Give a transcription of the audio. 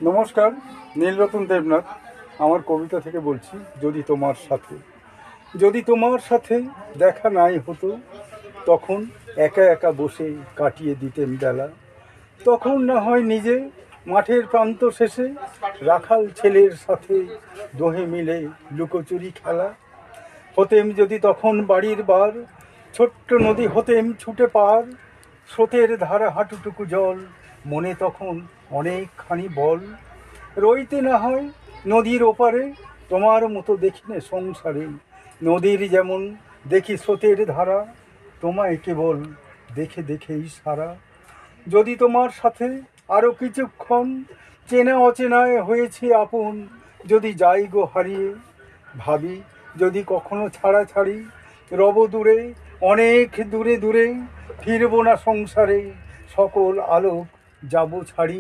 নমস্কার, নীলরতন দেবনাথ আমার কবিতা থেকে বলছি। যদি তোমার সাথে দেখা নাই হতো, তখন একা একা বসে কাটিয়ে দিতেন বেলা। তখন না হয় নিজে মাঠের প্রান্ত শেষে রাখাল ছেলের সাথে দোহে মিলে লুকোচুরি খেলা হতেম। যদি তখন বাড়ির বার ছোট্ট নদী হতেম ছুটে পার, স্রোতের ধারা হাঁটুটুকু জল, মনে তখন অনেকখানি বল। রইতে না হয় নদীর ওপারে, তোমার মতো দেখিনে সংসারে। নদীর যেমন দেখি স্রোতের ধারা, তোমায় কেবল দেখে দেখেই সারা। যদি তোমার সাথে আরো কিছুক্ষণ চেনা অচেনায় হয়েছে আপন, যদি যাই গো হারিয়ে, ভাবি যদি কখনো ছাড়াছাড়ি রব দূরে, অনেক দূরে দূরে, ফিরবো না সংসারে, সকল আলোক যাব ছাড়ি।